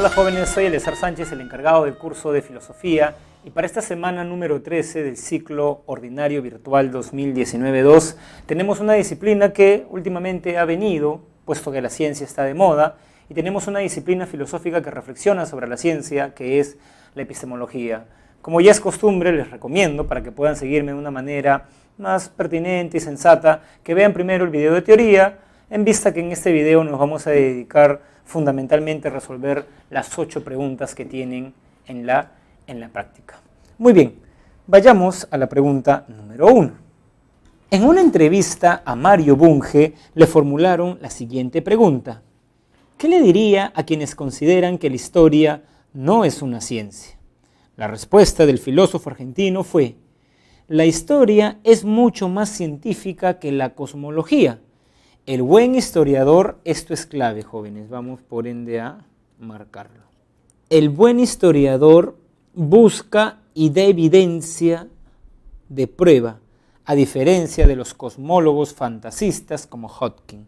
Hola jóvenes, soy Eleazar Sánchez, el encargado del curso de filosofía, y para esta semana número 13 del ciclo ordinario virtual 2019-2 tenemos una disciplina que últimamente ha venido, puesto que la ciencia está de moda, y tenemos una disciplina filosófica que reflexiona sobre la ciencia, que es la epistemología. Como ya es costumbre, les recomiendo, para que puedan seguirme de una manera más pertinente y sensata, que vean primero el video de teoría, en vista que en este video nos vamos a dedicar fundamentalmente a resolver las 8 preguntas que tienen en la práctica. Muy bien, vayamos a la pregunta número 1. En una entrevista a Mario Bunge le formularon la siguiente pregunta: ¿qué le diría a quienes consideran que la historia no es una ciencia? La respuesta del filósofo argentino fue: la historia es mucho más científica que la cosmología. El buen historiador, esto es clave, jóvenes, vamos por ende a marcarlo. El buen historiador busca y da evidencia de prueba, a diferencia de los cosmólogos fantasistas como Hodgkin.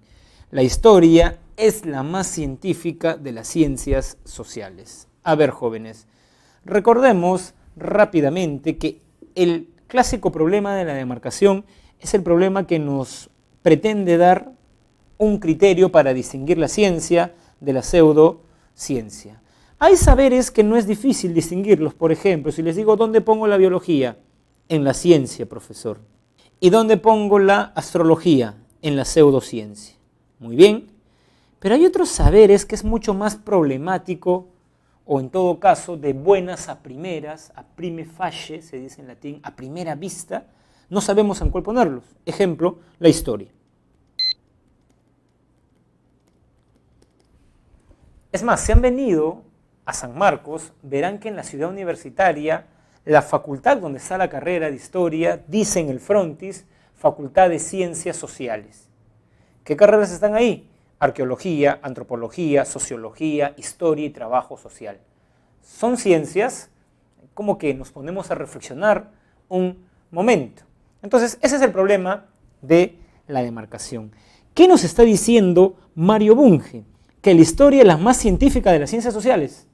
La historia es la más científica de las ciencias sociales. A ver, jóvenes, recordemos rápidamente que el clásico problema de la demarcación es el problema que nos pretende dar un criterio para distinguir la ciencia de la pseudociencia. Hay saberes que no es difícil distinguirlos. Por ejemplo, si les digo ¿dónde pongo la biología? En la ciencia, profesor. ¿Y dónde pongo la astrología? En la pseudociencia. Muy bien. Pero hay otros saberes que es mucho más problemático, o en todo caso de buenas a primeras, a prime facie, se dice en latín, a primera vista, no sabemos en cuál ponerlos. Ejemplo, la historia. Es más, si han venido a San Marcos, verán que en la ciudad universitaria, la facultad donde está la carrera de historia, dice en el frontis, Facultad de Ciencias Sociales. ¿Qué carreras están ahí? Arqueología, antropología, sociología, historia y trabajo social. Son ciencias como que nos ponemos a reflexionar un momento. Entonces, ese es el problema de la demarcación. ¿Qué nos está diciendo Mario Bunge? Que la historia es la más científica de las ciencias sociales.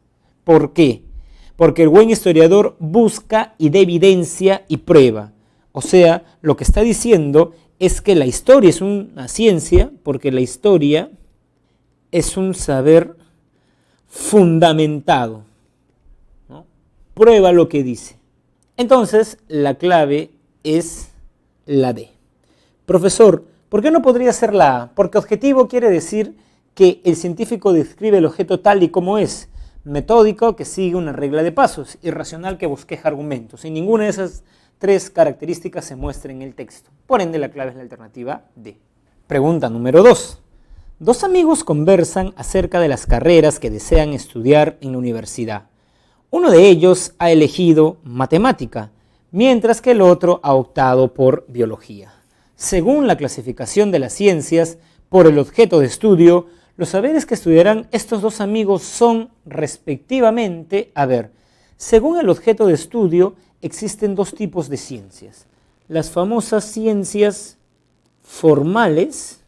¿Por qué? Porque el buen historiador busca y da evidencia y prueba. O sea, lo que está diciendo es que la historia es una ciencia, porque la historia es un saber fundamentado, ¿no? Prueba lo que dice. Entonces, la clave es la D. Profesor, ¿por qué no podría ser la A? Porque objetivo quiere decir que el científico describe el objeto tal y como es, metódico que sigue una regla de pasos, y racional que bosqueja argumentos. Y ninguna de esas 3 características se muestra en el texto. Por ende, la clave es la alternativa D. Pregunta número 2. 2 amigos conversan acerca de las carreras que desean estudiar en la universidad. Uno de ellos ha elegido matemática, mientras que el otro ha optado por biología. Según la clasificación de las ciencias, por el objeto de estudio, los saberes que estudiarán estos 2 amigos son, respectivamente, según el objeto de estudio, existen 2 tipos de ciencias: las famosas ciencias formales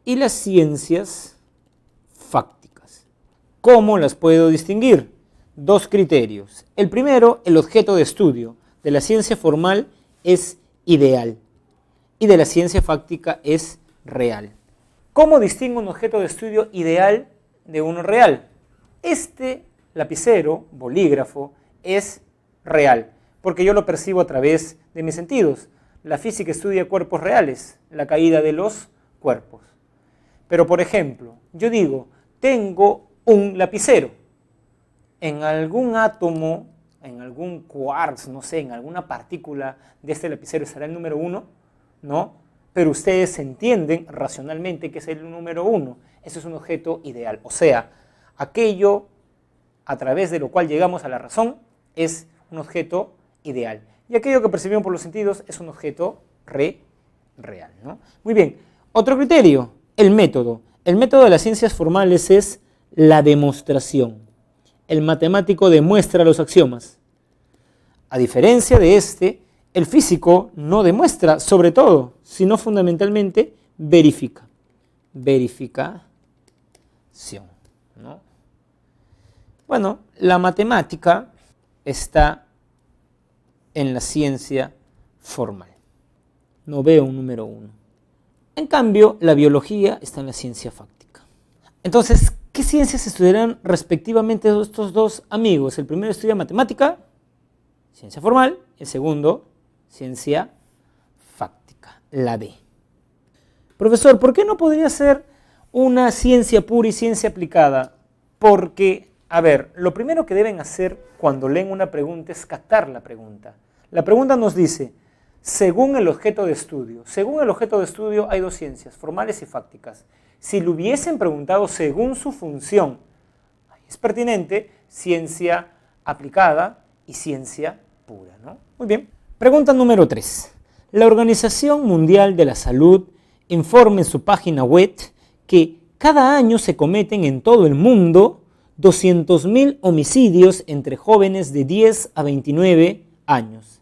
y las ciencias fácticas. ¿Cómo las puedo distinguir? 2 criterios. El primero, el objeto de estudio. De la ciencia formal es ideal y de la ciencia fáctica es real. ¿Cómo distingo un objeto de estudio ideal de uno real? Este lapicero, bolígrafo, es real, porque yo lo percibo a través de mis sentidos. La física estudia cuerpos reales, la caída de los cuerpos. Pero, por ejemplo, yo digo, tengo un lapicero. En algún átomo, en algún quarks, no sé, en alguna partícula de este lapicero estará el número 1, ¿no? Pero ustedes entienden racionalmente que es el número 1. Eso es un objeto ideal. O sea, aquello a través de lo cual llegamos a la razón es un objeto ideal. Y aquello que percibimos por los sentidos es un objeto real, ¿no? Muy bien. Otro criterio, el método. El método de las ciencias formales es la demostración. El matemático demuestra los axiomas. A diferencia de este, el físico no demuestra sobre todo, sino fundamentalmente verifica. Verificación, ¿no? Bueno, la matemática está en la ciencia formal. No veo un número 1. En cambio, la biología está en la ciencia fáctica. Entonces, ¿qué ciencias estudiarán respectivamente estos dos amigos? El primero estudia matemática, ciencia formal, el segundo, ciencia fáctica, la B. Profesor, ¿por qué no podría ser una ciencia pura y ciencia aplicada? Porque, a ver, lo primero que deben hacer cuando leen una pregunta es captar la pregunta. La pregunta nos dice, según el objeto de estudio. Según el objeto de estudio hay dos ciencias, formales y fácticas. Si lo hubiesen preguntado según su función, es pertinente ciencia aplicada y ciencia pura, ¿no? Muy bien. Pregunta número 3. La Organización Mundial de la Salud informa en su página web que cada año se cometen en todo el mundo 200.000 homicidios entre jóvenes de 10 a 29 años.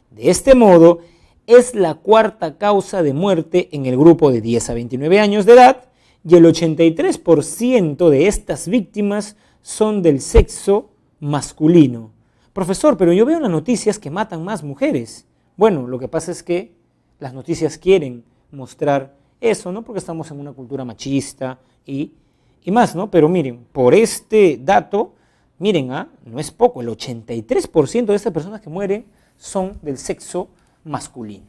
De este modo, es la cuarta causa de muerte en el grupo de 10 a 29 años de edad y el 83% de estas víctimas son del sexo masculino. Profesor, pero yo veo en las noticias que matan más mujeres. Bueno, lo que pasa es que las noticias quieren mostrar eso, ¿no? Porque estamos en una cultura machista y más, ¿no? Pero miren, por este dato, miren, no es poco, el 83% de estas personas que mueren son del sexo masculino.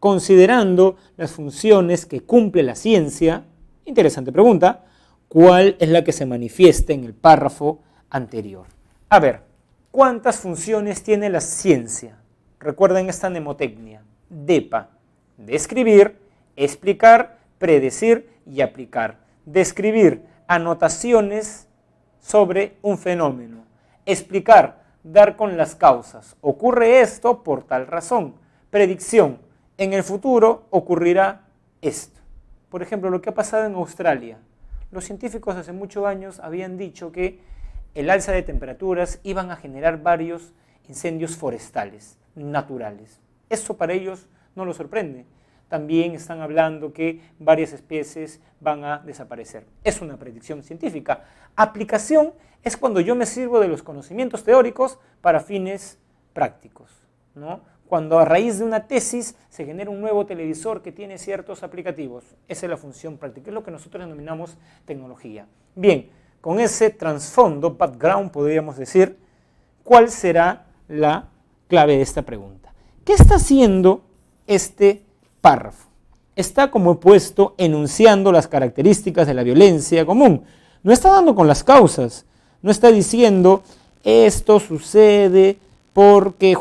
Considerando las funciones que cumple la ciencia, interesante pregunta, ¿cuál es la que se manifiesta en el párrafo anterior? A ver, ¿cuántas funciones tiene la ciencia? Recuerden esta mnemotecnia, DEPA, describir, explicar, predecir y aplicar. Describir, anotaciones sobre un fenómeno. Explicar, dar con las causas. Ocurre esto por tal razón. Predicción, en el futuro ocurrirá esto. Por ejemplo, lo que ha pasado en Australia. Los científicos hace muchos años habían dicho que el alza de temperaturas iban a generar varios incendios forestales, naturales. Eso para ellos no los sorprende. También están hablando que varias especies van a desaparecer. Es una predicción científica. Aplicación es cuando yo me sirvo de los conocimientos teóricos para fines prácticos, ¿no? Cuando a raíz de una tesis se genera un nuevo televisor que tiene ciertos aplicativos. Esa es la función práctica, es lo que nosotros denominamos tecnología. Bien, con ese trasfondo, background, podríamos decir, ¿cuál será la clave de esta pregunta? ¿Qué está haciendo este párrafo? Está, como he puesto, enunciando las características de la violencia común. No está dando con las causas, no está diciendo esto sucede porque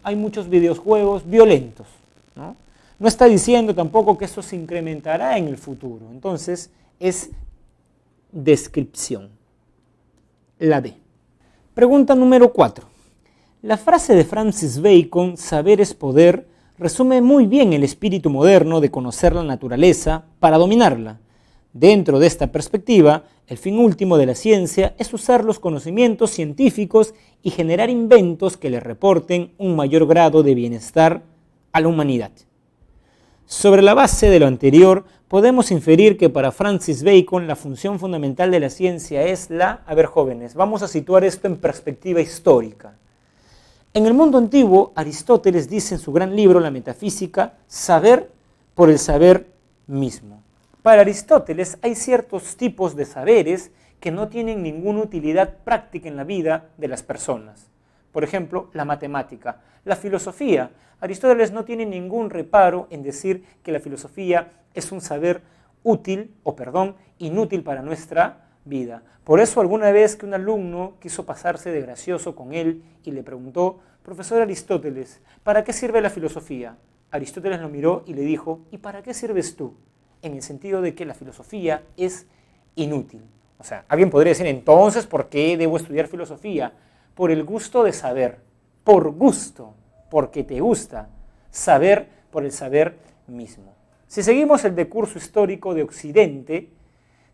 hay muchos videojuegos violentos, ¿no? No está diciendo tampoco que esto se incrementará en el futuro. Entonces, es descripción. La D. Pregunta número 4. La frase de Francis Bacon, saber es poder, resume muy bien el espíritu moderno de conocer la naturaleza para dominarla. Dentro de esta perspectiva, el fin último de la ciencia es usar los conocimientos científicos y generar inventos que le reporten un mayor grado de bienestar a la humanidad. Sobre la base de lo anterior, podemos inferir que para Francis Bacon la función fundamental de la ciencia es a ver jóvenes, vamos a situar esto en perspectiva histórica. En el mundo antiguo, Aristóteles dice en su gran libro, La Metafísica, saber por el saber mismo. Para Aristóteles hay ciertos tipos de saberes que no tienen ninguna utilidad práctica en la vida de las personas. Por ejemplo, la matemática, la filosofía. Aristóteles no tiene ningún reparo en decir que la filosofía es un saber inútil para nuestra vida. Por eso alguna vez que un alumno quiso pasarse de gracioso con él y le preguntó, profesor Aristóteles, ¿para qué sirve la filosofía? Aristóteles lo miró y le dijo, ¿y para qué sirves tú? En el sentido de que la filosofía es inútil. O sea, alguien podría decir, entonces, ¿por qué debo estudiar filosofía? Por el gusto de saber, por gusto, porque te gusta, saber por el saber mismo. Si seguimos el decurso histórico de Occidente,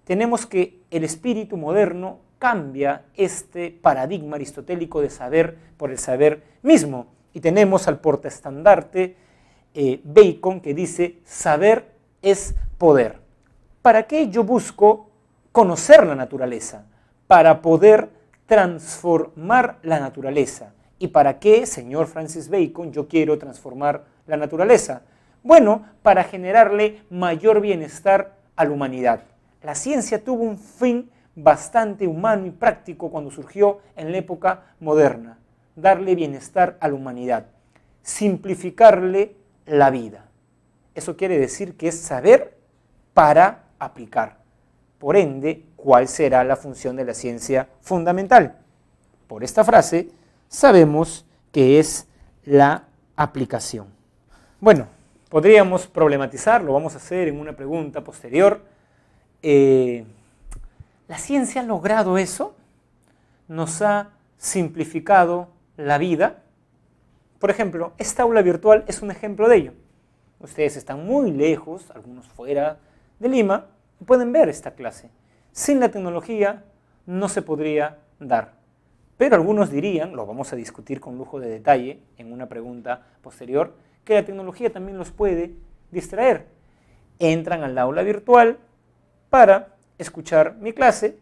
tenemos que el espíritu moderno cambia este paradigma aristotélico de saber por el saber mismo. Y tenemos al portaestandarte Bacon que dice, saber es poder. ¿Para qué yo busco conocer la naturaleza? Para poder transformar la naturaleza. ¿Y para qué, señor Francis Bacon, yo quiero transformar la naturaleza? Bueno, para generarle mayor bienestar a la humanidad. La ciencia tuvo un fin bastante humano y práctico cuando surgió en la época moderna. Darle bienestar a la humanidad, simplificarle la vida. Eso quiere decir que es saber para aplicar. Por ende, ¿cuál será la función de la ciencia fundamental? Por esta frase, sabemos que es la aplicación. Bueno, podríamos problematizar, lo vamos a hacer en una pregunta posterior. ¿La ciencia ha logrado eso? ¿Nos ha simplificado la vida? Por ejemplo, esta aula virtual es un ejemplo de ello. Ustedes están muy lejos, algunos fuera de Lima, y pueden ver esta clase. Sin la tecnología no se podría dar. Pero algunos dirían, lo vamos a discutir con lujo de detalle en una pregunta posterior, que la tecnología también los puede distraer. Entran al aula virtual para escuchar mi clase,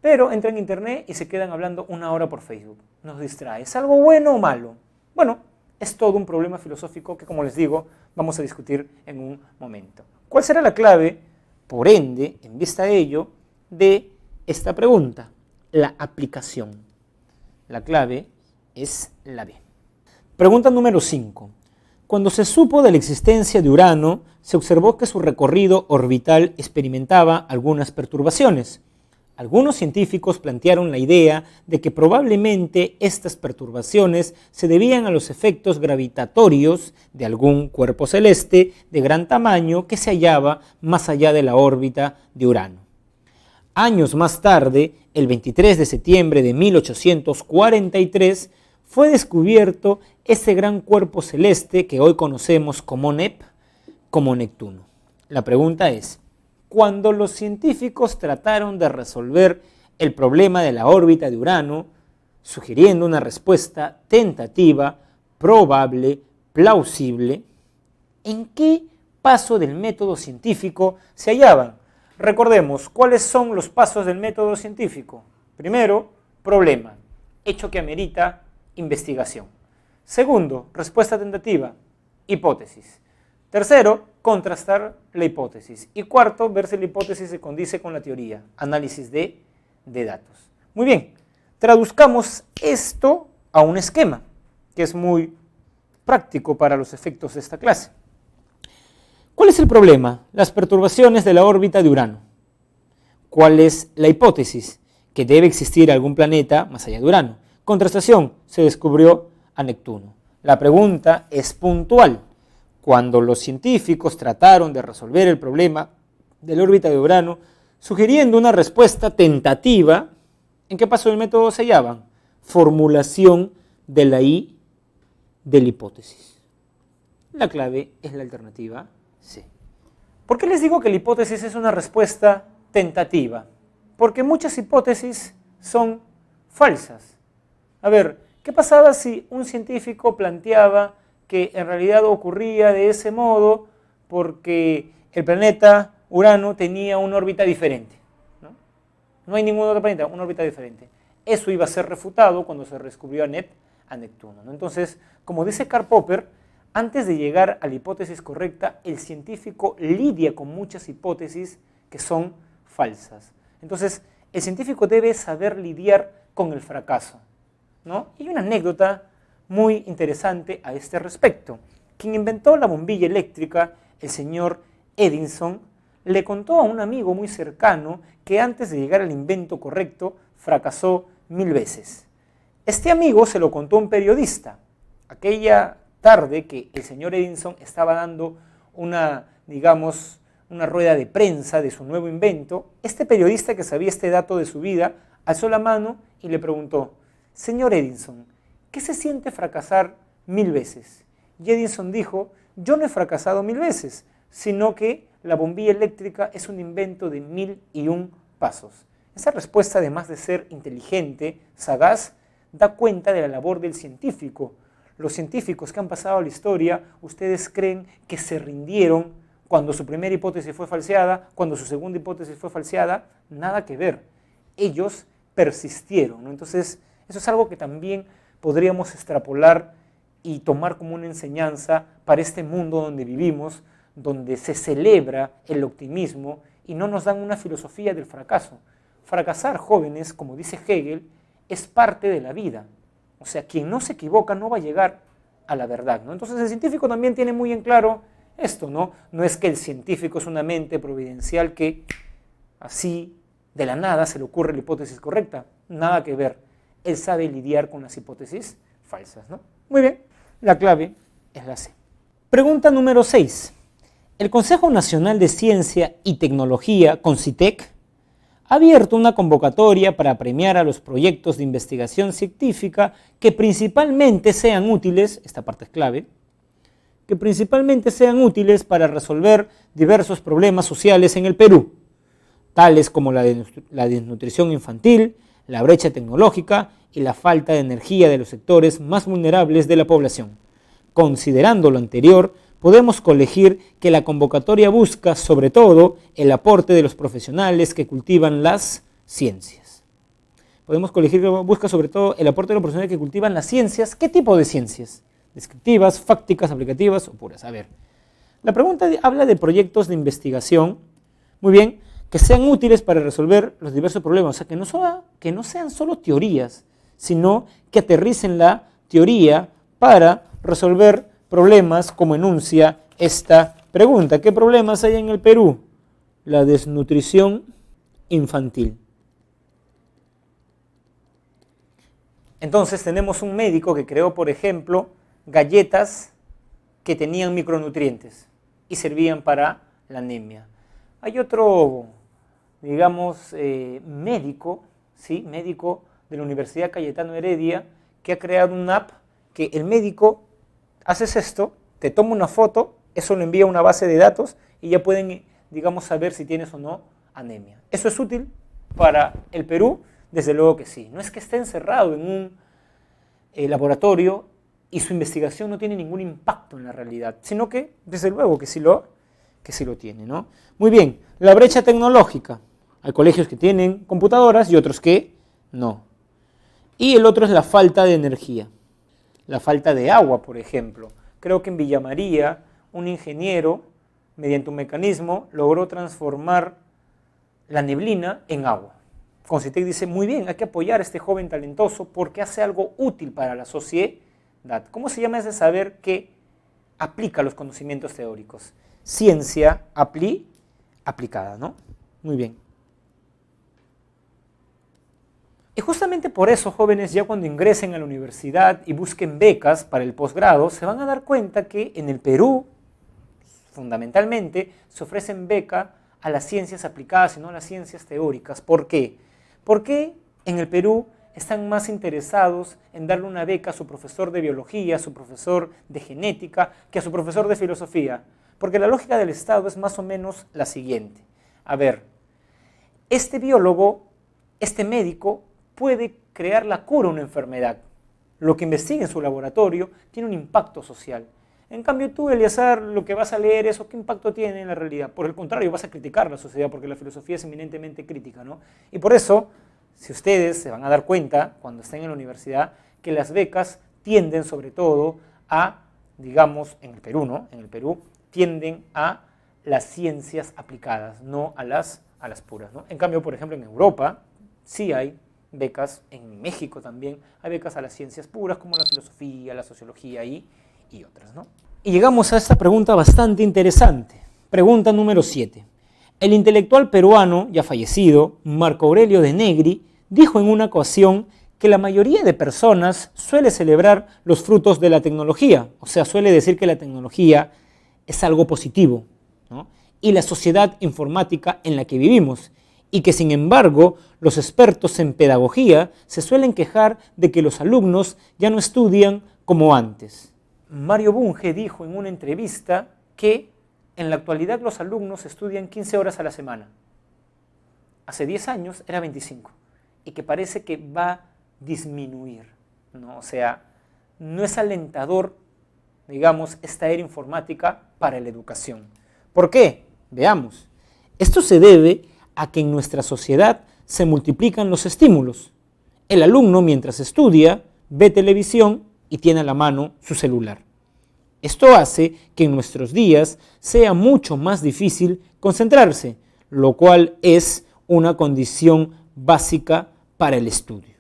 pero entran en internet y se quedan hablando una hora por Facebook. Nos distrae. ¿Es algo bueno o malo? Bueno, es todo un problema filosófico que, como les digo, vamos a discutir en un momento. ¿Cuál será la clave, por ende, en vista de ello, de esta pregunta? La aplicación. La clave es la B. Pregunta número 5. Cuando se supo de la existencia de Urano, se observó que su recorrido orbital experimentaba algunas perturbaciones. Algunos científicos plantearon la idea de que probablemente estas perturbaciones se debían a los efectos gravitatorios de algún cuerpo celeste de gran tamaño que se hallaba más allá de la órbita de Urano. Años más tarde, el 23 de septiembre de 1843, fue descubierto ese gran cuerpo celeste que hoy conocemos como NEP, como Neptuno. La pregunta es, cuando los científicos trataron de resolver el problema de la órbita de Urano, sugiriendo una respuesta tentativa, probable, plausible, ¿en qué paso del método científico se hallaban? Recordemos, ¿cuáles son los pasos del método científico? Primero, problema, hecho que amerita investigación. Segundo, respuesta tentativa, hipótesis. Tercero, contrastar la hipótesis. Y cuarto, ver si la hipótesis se condice con la teoría, análisis de datos. Muy bien, traduzcamos esto a un esquema, que es muy práctico para los efectos de esta clase. ¿Cuál es el problema? Las perturbaciones de la órbita de Urano. ¿Cuál es la hipótesis? Que debe existir algún planeta más allá de Urano. Contrastación, se descubrió a Neptuno. La pregunta es puntual. Cuando los científicos trataron de resolver el problema de la órbita de Urano, sugiriendo una respuesta tentativa, ¿en qué paso del método se hallaban? Formulación de la I de la hipótesis. La clave es la alternativa C. ¿Por qué les digo que la hipótesis es una respuesta tentativa? Porque muchas hipótesis son falsas. A ver, ¿qué pasaba si un científico planteaba que en realidad ocurría de ese modo porque el planeta Urano tenía una órbita diferente? No hay ningún otro planeta, una órbita diferente. Eso iba a ser refutado cuando se descubrió a Neptuno. Entonces, como dice Karl Popper, antes de llegar a la hipótesis correcta, el científico lidia con muchas hipótesis que son falsas. Entonces, el científico debe saber lidiar con el fracaso, ¿no? Y hay una anécdota muy interesante a este respecto. Quien inventó la bombilla eléctrica, el señor Edison, le contó a un amigo muy cercano que antes de llegar al invento correcto, fracasó 1000 veces. Este amigo se lo contó a un periodista. Aquella tarde que el señor Edison estaba dando una rueda de prensa de su nuevo invento, este periodista que sabía este dato de su vida, alzó la mano y le preguntó: señor Edison, ¿qué se siente fracasar 1000 veces? Y Edison dijo: yo no he fracasado 1000 veces, sino que la bombilla eléctrica es un invento de 1001 pasos. Esa respuesta, además de ser inteligente, sagaz, da cuenta de la labor del científico. Los científicos que han pasado a la historia, ustedes creen que se rindieron cuando su primera hipótesis fue falseada, cuando su segunda hipótesis fue falseada, nada que ver. Ellos persistieron, ¿no? Entonces, eso es algo que también podríamos extrapolar y tomar como una enseñanza para este mundo donde vivimos, donde se celebra el optimismo y no nos dan una filosofía del fracaso. Fracasar, jóvenes, como dice Hegel, es parte de la vida. O sea, quien no se equivoca no va a llegar a la verdad, ¿no? Entonces el científico también tiene muy en claro esto, ¿no? No es que el científico es una mente providencial que así de la nada se le ocurre la hipótesis correcta. Nada que ver. Él sabe lidiar con las hipótesis falsas, ¿no? Muy bien, la clave es la C. Pregunta número 6. El Consejo Nacional de Ciencia y Tecnología, CONCITEC, ha abierto una convocatoria para premiar a los proyectos de investigación científica que principalmente sean útiles, esta parte es clave, que principalmente sean útiles para resolver diversos problemas sociales en el Perú, tales como la desnutrición infantil, la brecha tecnológica y la falta de energía de los sectores más vulnerables de la población. Considerando lo anterior, podemos colegir que la convocatoria busca, sobre todo, el aporte de los profesionales que cultivan las ciencias. Podemos colegir que busca, sobre todo, el aporte de los profesionales que cultivan las ciencias. ¿Qué tipo de ciencias? Descriptivas, fácticas, aplicativas o puras. A ver, la pregunta habla de proyectos de investigación, muy bien, que sean útiles para resolver los diversos problemas. O sea, que no sean solo teorías, sino que aterricen la teoría para resolver problemas como enuncia esta pregunta. ¿Qué problemas hay en el Perú? La desnutrición infantil. Entonces tenemos un médico que creó, por ejemplo, galletas que tenían micronutrientes y servían para la anemia. Hay otro, digamos, médico de la Universidad Cayetano Heredia, que ha creado una app que el médico, haces esto, te toma una foto, eso lo envía a una base de datos y ya pueden, digamos, saber si tienes o no anemia. ¿Eso es útil para el Perú? Desde luego que sí. No es que esté encerrado en un laboratorio y su investigación no tiene ningún impacto en la realidad, sino que, desde luego, que sí lo tiene, ¿no? Muy bien, la brecha tecnológica. Hay colegios que tienen computadoras y otros que no. Y el otro es la falta de energía. La falta de agua, por ejemplo. Creo que en Villa María, un ingeniero, mediante un mecanismo, logró transformar la neblina en agua. CONCITEC dice, muy bien, hay que apoyar a este joven talentoso porque hace algo útil para la sociedad. ¿Cómo se llama ese saber que aplica los conocimientos teóricos? Ciencia aplicada, ¿no? Muy bien. Y justamente por eso, jóvenes, ya cuando ingresen a la universidad y busquen becas para el posgrado, se van a dar cuenta que en el Perú, fundamentalmente, se ofrecen becas a las ciencias aplicadas y no a las ciencias teóricas. ¿Por qué? Porque en el Perú están más interesados en darle una beca a su profesor de biología, a su profesor de genética, que a su profesor de filosofía. Porque la lógica del Estado es más o menos la siguiente. A ver, este biólogo, este médico, puede crear la cura a una enfermedad. Lo que investiga en su laboratorio tiene un impacto social. En cambio tú, Eleazar, lo que vas a leer eso, ¿qué impacto tiene en la realidad? Por el contrario, vas a criticar la sociedad porque la filosofía es eminentemente crítica, ¿no? Y por eso, si ustedes se van a dar cuenta, cuando estén en la universidad, que las becas tienden sobre todo a, digamos, en el Perú, ¿no? En el Perú tienden a las ciencias aplicadas, no a las puras, ¿no? En cambio, por ejemplo, en Europa sí hay becas, en México también hay becas a las ciencias puras como la filosofía, la sociología y otras, ¿no? Y llegamos a esta pregunta bastante interesante. Pregunta número 7. El intelectual peruano, ya fallecido, Marco Aurelio de Negri, dijo en una ocasión que la mayoría de personas suele celebrar los frutos de la tecnología, o sea, suele decir que la tecnología es algo positivo, ¿no? Y la sociedad informática en la que vivimos, y que sin embargo los expertos en pedagogía se suelen quejar de que los alumnos ya no estudian como antes. Mario Bunge dijo en una entrevista que en la actualidad los alumnos estudian 15 horas a la semana. Hace 10 años era 25 y que parece que va a disminuir, ¿no? O sea, no es alentador, digamos, esta era informática para la educación. ¿Por qué? Veamos. Esto se debe a que en nuestra sociedad se multiplican los estímulos. El alumno, mientras estudia, ve televisión y tiene a la mano su celular. Esto hace que en nuestros días sea mucho más difícil concentrarse, lo cual es una condición básica para el estudio.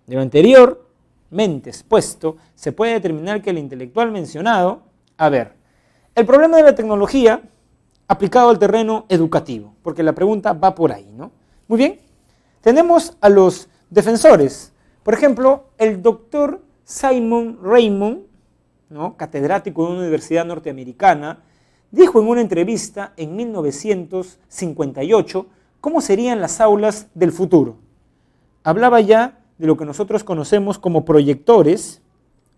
De lo anteriormente expuesto, se puede determinar que el intelectual mencionado, el problema de la tecnología aplicado al terreno educativo, porque la pregunta va por ahí, ¿no? Muy bien, tenemos a los defensores. Por ejemplo, el doctor Simon Raymond, ¿no?, catedrático de una universidad norteamericana, dijo en una entrevista en 1958 cómo serían las aulas del futuro. Hablaba ya de lo que nosotros conocemos como proyectores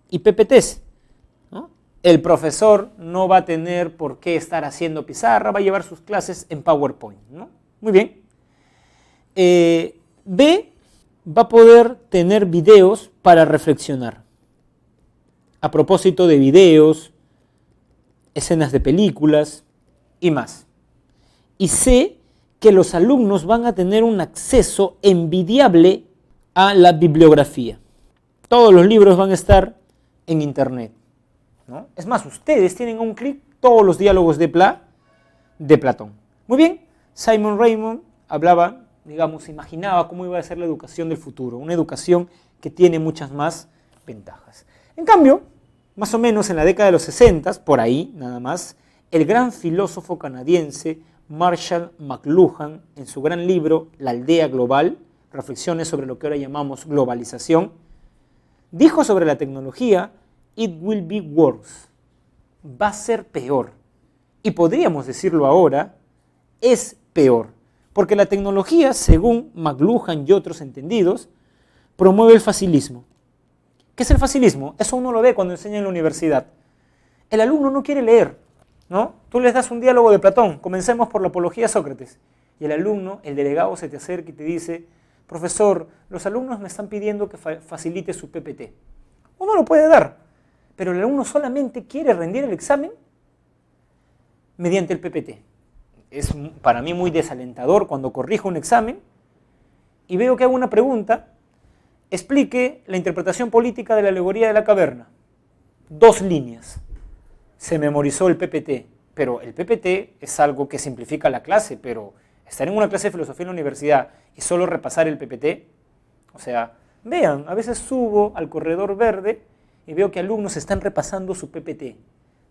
y PPTs, ¿no? El profesor no va a tener por qué estar haciendo pizarra, va a llevar sus clases en PowerPoint, ¿no? Muy bien. B va a poder tener videos para reflexionar. A propósito de videos, escenas de películas y más. Y C, que los alumnos van a tener un acceso envidiable a la bibliografía. Todos los libros van a estar en internet, ¿no? Es más, ustedes tienen a un clic todos los diálogos de Platón. Muy bien, Simon Raymond hablaba, imaginaba cómo iba a ser la educación del futuro, una educación que tiene muchas más ventajas. En cambio, más o menos en la década de los 60, por ahí nada más, el gran filósofo canadiense Marshall McLuhan, en su gran libro La aldea global, reflexiones sobre lo que ahora llamamos globalización, dijo sobre la tecnología: "It will be worse", va a ser peor. Y podríamos decirlo ahora, es peor, porque la tecnología, según McLuhan y otros entendidos, promueve el facilismo. ¿Qué es el facilismo? Eso uno lo ve cuando enseña en la universidad. El alumno no quiere leer, ¿no? Tú les das un diálogo de Platón, comencemos por la apología a Sócrates, y el alumno, el delegado, se te acerca y te dice: profesor, los alumnos me están pidiendo que facilite su PPT. Uno lo puede dar, pero el alumno solamente quiere rendir el examen mediante el PPT. Es para mí muy desalentador cuando corrijo un examen y veo que hago una pregunta: explique la interpretación política de la alegoría de la caverna. 2 líneas. Se memorizó el PPT, pero el PPT es algo que simplifica la clase, pero estar en una clase de filosofía en la universidad y solo repasar el PPT, vean, a veces subo al corredor verde y veo que alumnos están repasando su PPT.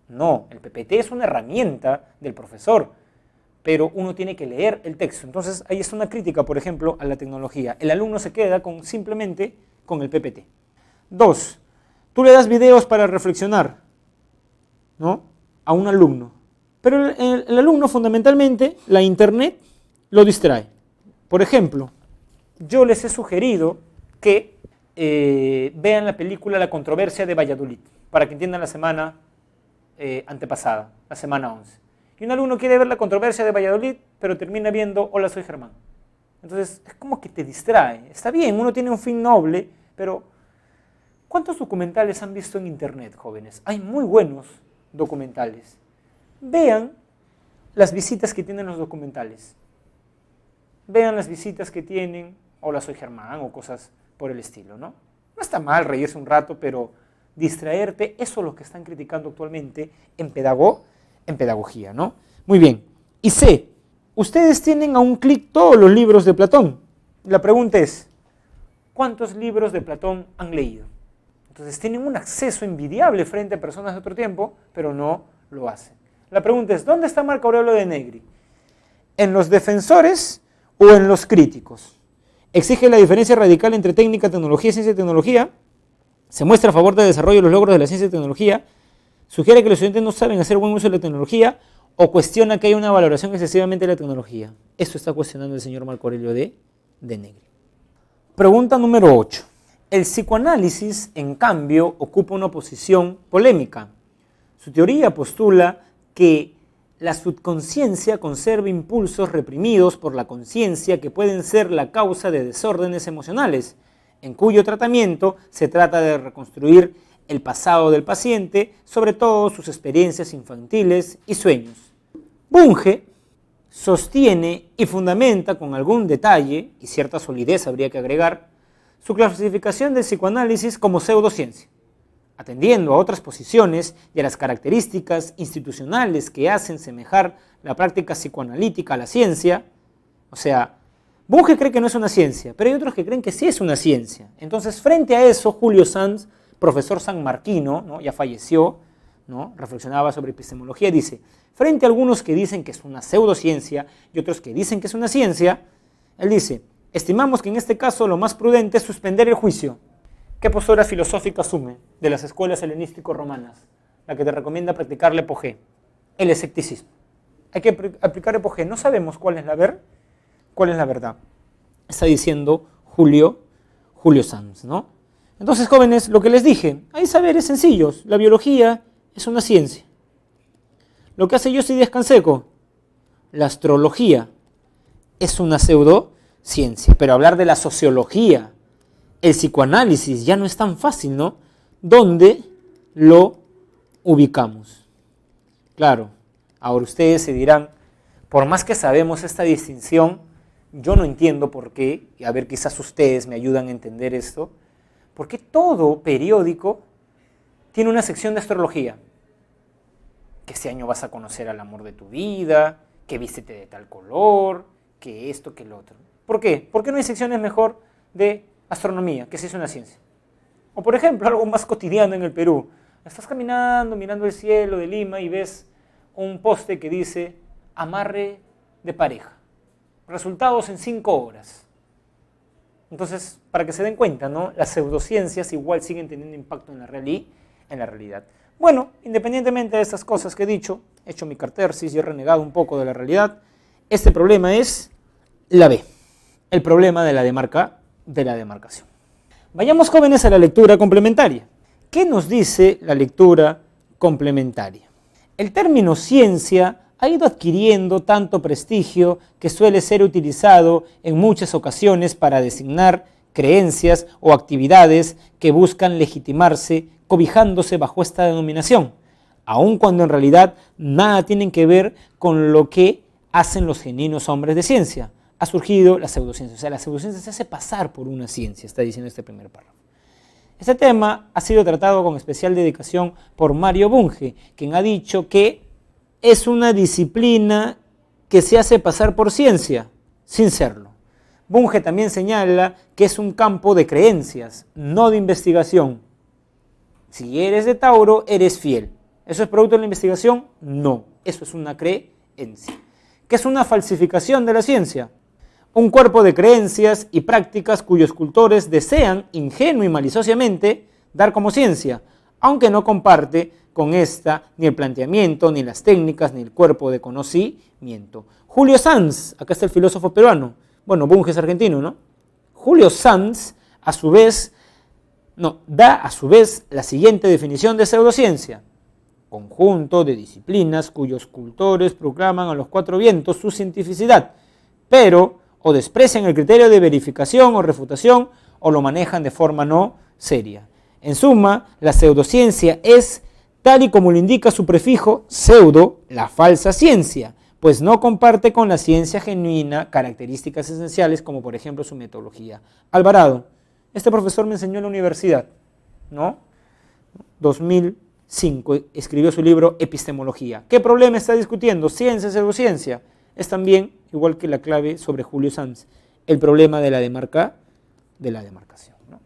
No, el PPT es una herramienta del profesor, pero uno tiene que leer el texto. Entonces ahí está una crítica, por ejemplo, a la tecnología. El alumno se queda simplemente con el PPT. 2, tú le das videos para reflexionar, ¿no?, a un alumno. Pero el alumno, fundamentalmente, la internet lo distrae. Por ejemplo, yo les he sugerido que vean la película La controversia de Valladolid, para que entiendan la semana antepasada, la semana 11. Y un alumno quiere ver La controversia de Valladolid, pero termina viendo Hola, soy Germán. Entonces, es como que te distrae. Está bien, uno tiene un fin noble, pero ¿cuántos documentales han visto en internet, jóvenes? Hay muy buenos documentales. Vean las visitas que tienen los documentales. Vean las visitas que tienen Hola, soy Germán o cosas por el estilo, ¿no? No está mal reírse un rato, pero distraerte, eso es lo que están criticando actualmente en pedagogía, ¿no? Muy bien. Y C, ustedes tienen a un clic todos los libros de Platón. La pregunta es, ¿cuántos libros de Platón han leído? Entonces tienen un acceso envidiable frente a personas de otro tiempo, pero no lo hacen. La pregunta es, ¿dónde está Marco Aurelio de Negri? ¿En los defensores o en los críticos? Exige la diferencia radical entre técnica, tecnología y ciencia y tecnología. Se muestra a favor del desarrollo de los logros de la ciencia y tecnología. Sugiere que los estudiantes no saben hacer buen uso de la tecnología o cuestiona que haya una valoración excesivamente de la tecnología. Esto está cuestionando el señor Marco Aurelio de Negri. Pregunta número 8. El psicoanálisis, en cambio, ocupa una posición polémica. Su teoría postula que la subconsciencia conserva impulsos reprimidos por la conciencia que pueden ser la causa de desórdenes emocionales, en cuyo tratamiento se trata de reconstruir el pasado del paciente, sobre todo sus experiencias infantiles y sueños. Bunge sostiene y fundamenta con algún detalle, y cierta solidez habría que agregar, su clasificación del psicoanálisis como pseudociencia, atendiendo a otras posiciones y a las características institucionales que hacen semejar la práctica psicoanalítica a la ciencia. O sea, Bunge cree que no es una ciencia, pero hay otros que creen que sí es una ciencia. Entonces, frente a eso, Julio Sanz, profesor sanmarquino, ¿no?, ya falleció, ¿no?, reflexionaba sobre epistemología, dice, frente a algunos que dicen que es una pseudociencia y otros que dicen que es una ciencia, él dice, estimamos que en este caso lo más prudente es suspender el juicio. ¿Qué postura filosófica asume de las escuelas helenístico-romanas? La que te recomienda practicar la epogé, el escepticismo. Hay que aplicar epogé, no sabemos cuál es la verdad. Está diciendo Julio Sanz, ¿no? Entonces, jóvenes, lo que les dije, hay saberes sencillos. La biología es una ciencia. Lo que hace Yossi Díaz Canseco, la astrología, es una pseudociencia. Pero hablar de la sociología, el psicoanálisis, ya no es tan fácil, ¿no? ¿Dónde lo ubicamos? Claro, ahora ustedes se dirán, por más que sabemos esta distinción, yo no entiendo por qué, y a ver, quizás ustedes me ayudan a entender esto, ¿por qué todo periódico tiene una sección de astrología? Que este año vas a conocer al amor de tu vida, que vístete de tal color, que esto, que el otro. ¿Por qué? ¿Por qué no hay secciones mejor de astronomía, que sí es una ciencia? O por ejemplo, algo más cotidiano en el Perú. Estás caminando, mirando el cielo de Lima y ves un poste que dice amarre de pareja. Resultados en 5 horas. Entonces, para que se den cuenta, ¿no?, las pseudociencias igual siguen teniendo impacto en la realidad. Bueno, independientemente de estas cosas que he dicho, he hecho mi catarsis y he renegado un poco de la realidad, este problema es la B, el problema de la demarcación. Vayamos, jóvenes, a la lectura complementaria. ¿Qué nos dice la lectura complementaria? El término ciencia ha ido adquiriendo tanto prestigio que suele ser utilizado en muchas ocasiones para designar creencias o actividades que buscan legitimarse cobijándose bajo esta denominación, aun cuando en realidad nada tienen que ver con lo que hacen los genuinos hombres de ciencia. Ha surgido la pseudociencia, o sea, la pseudociencia se hace pasar por una ciencia, está diciendo este primer párrafo. Este tema ha sido tratado con especial dedicación por Mario Bunge, quien ha dicho que es una disciplina que se hace pasar por ciencia, sin serlo. Bunge también señala que es un campo de creencias, no de investigación. Si eres de Tauro, eres fiel. ¿Eso es producto de la investigación? No, eso es una creencia. ¿Qué es una falsificación de la ciencia? Un cuerpo de creencias y prácticas cuyos cultores desean, ingenua y maliciosamente, dar como ciencia, aunque no comparte con esta ni el planteamiento, ni las técnicas, ni el cuerpo de conocimiento. Julio Sanz, acá está el filósofo peruano, bueno, Bunge es argentino, ¿no? Julio Sanz, da a su vez la siguiente definición de pseudociencia: conjunto de disciplinas cuyos cultores proclaman a los 4 vientos su cientificidad, pero o desprecian el criterio de verificación o refutación o lo manejan de forma no seria. En suma, la pseudociencia es, tal y como lo indica su prefijo pseudo, la falsa ciencia, pues no comparte con la ciencia genuina características esenciales como por ejemplo su metodología. Alvarado, este profesor me enseñó en la universidad, ¿no? 2005 escribió su libro Epistemología. ¿Qué problema está discutiendo? ¿Ciencia, pseudociencia? Es también, igual que la clave sobre Julio Sanz, el problema de la demarcación, ¿no?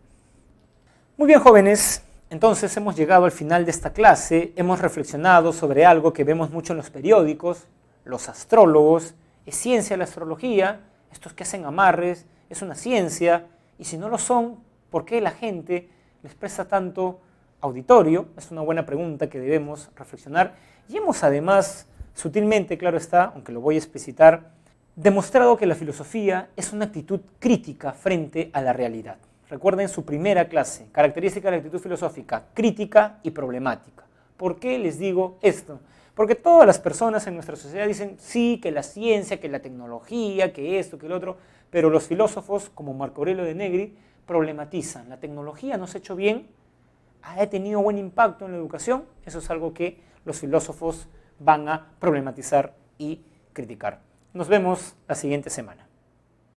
Muy bien, jóvenes, entonces hemos llegado al final de esta clase, hemos reflexionado sobre algo que vemos mucho en los periódicos, los astrólogos. ¿Es ciencia la astrología? ¿Estos que hacen amarres? ¿Es una ciencia? Y si no lo son, ¿por qué la gente les presta tanto auditorio? Es una buena pregunta que debemos reflexionar. Y hemos además, sutilmente, claro está, aunque lo voy a explicitar, demostrado que la filosofía es una actitud crítica frente a la realidad. Recuerden su primera clase, característica de la actitud filosófica, crítica y problemática. ¿Por qué les digo esto? Porque todas las personas en nuestra sociedad dicen sí, que la ciencia, que la tecnología, que esto, que el otro, pero los filósofos, como Marco Aurelio de Negri, problematizan. La tecnología nos ha hecho bien, ha tenido buen impacto en la educación, eso es algo que los filósofos van a problematizar y criticar. Nos vemos la siguiente semana.